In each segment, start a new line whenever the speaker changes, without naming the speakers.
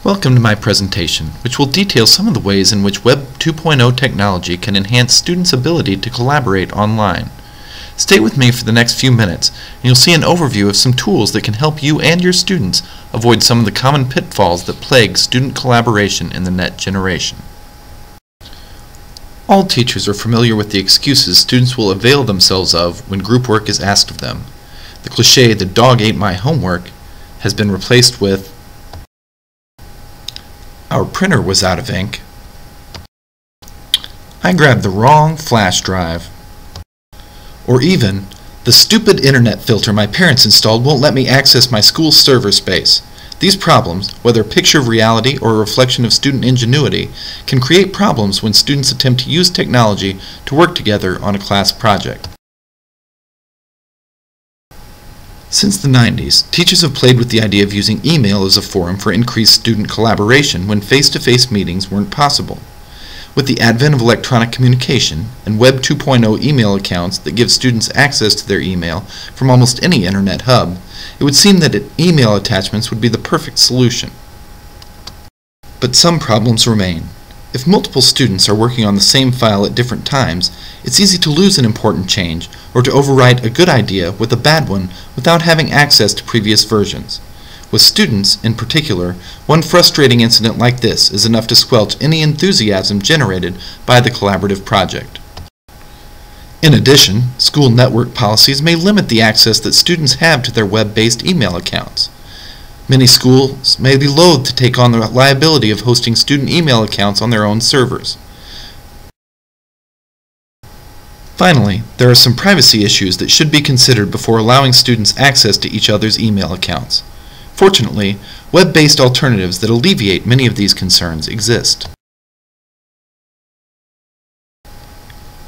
Welcome to my presentation, which will detail some of the ways in which Web 2.0 technology can enhance students' ability to collaborate online. Stay with me for the next few minutes, and you'll see an overview of some tools that can help you and your students avoid some of the common pitfalls that plague student collaboration in the net generation. All teachers are familiar with the excuses students will avail themselves of when group work is asked of them. The cliché, "the dog ate my homework," has been replaced with "our printer was out of ink," "I grabbed the wrong flash drive," or even, "the stupid internet filter my parents installed won't let me access my school server space." These problems, whether a picture of reality or a reflection of student ingenuity, can create problems when students attempt to use technology to work together on a class project. Since the 90s, teachers have played with the idea of using email as a forum for increased student collaboration when face-to-face meetings weren't possible. With the advent of electronic communication and Web 2.0 email accounts that give students access to their email from almost any internet hub, it would seem that email attachments would be the perfect solution. But some problems remain. If multiple students are working on the same file at different times, it's easy to lose an important change or to overwrite a good idea with a bad one without having access to previous versions. With students, in particular, one frustrating incident like this is enough to squelch any enthusiasm generated by the collaborative project. In addition, school network policies may limit the access that students have to their web-based email accounts. Many schools may be loath to take on the liability of hosting student email accounts on their own servers. Finally, there are some privacy issues that should be considered before allowing students access to each other's email accounts. Fortunately, web-based alternatives that alleviate many of these concerns exist.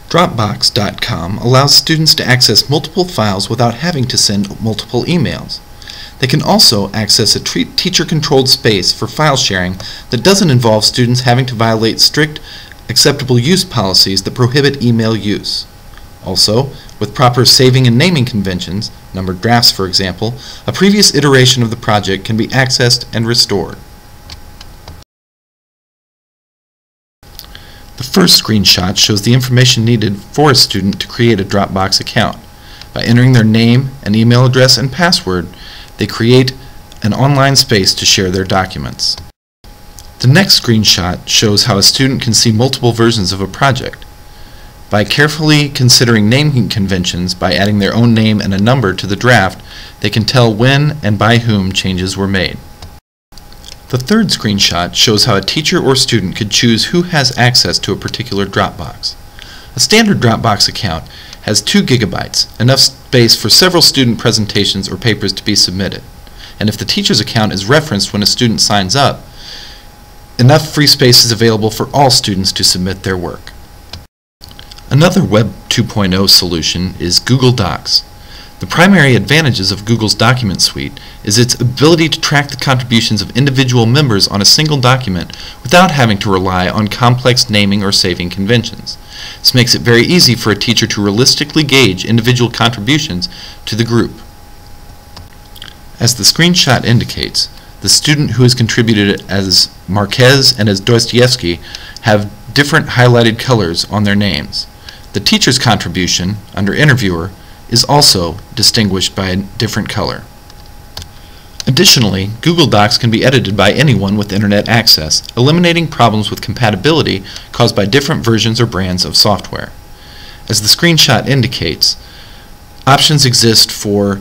Dropbox.com allows students to access multiple files without having to send multiple emails. They can also access a teacher-controlled space for file sharing that doesn't involve students having to violate strict acceptable use policies that prohibit email use. Also, with proper saving and naming conventions, numbered drafts for example, a previous iteration of the project can be accessed and restored. The first screenshot shows the information needed for a student to create a Dropbox account. By entering their name and email address and password, they create an online space to share their documents. The next screenshot shows how a student can see multiple versions of a project. By carefully considering naming conventions by adding their own name and a number to the draft, they can tell when and by whom changes were made. The third screenshot shows how a teacher or student could choose who has access to a particular Dropbox. A standard Dropbox account has 2 gigabytes, enough space for several student presentations or papers to be submitted. And if the teacher's account is referenced when a student signs up, enough free space is available for all students to submit their work. Another Web 2.0 solution is Google Docs. The primary advantages of Google's document suite is its ability to track the contributions of individual members on a single document without having to rely on complex naming or saving conventions. This makes it very easy for a teacher to realistically gauge individual contributions to the group. As the screenshot indicates, the student who has contributed as Marquez and as Dostoevsky have different highlighted colors on their names. The teacher's contribution, under Interviewer, is also distinguished by a different color. Additionally, Google Docs can be edited by anyone with internet access, eliminating problems with compatibility caused by different versions or brands of software. As the screenshot indicates, options exist for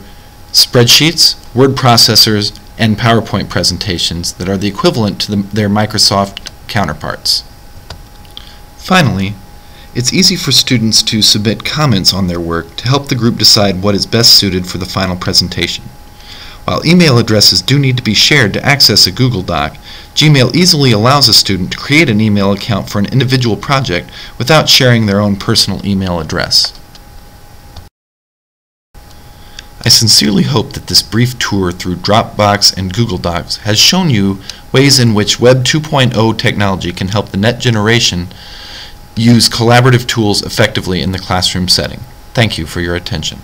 spreadsheets, word processors, and PowerPoint presentations that are the equivalent to their Microsoft counterparts. Finally, it's easy for students to submit comments on their work to help the group decide what is best suited for the final presentation. While email addresses do need to be shared to access a Google Doc, Gmail easily allows a student to create an email account for an individual project without sharing their own personal email address. I sincerely hope that this brief tour through Dropbox and Google Docs has shown you ways in which Web 2.0 technology can help the net generation use collaborative tools effectively in the classroom setting. Thank you for your attention.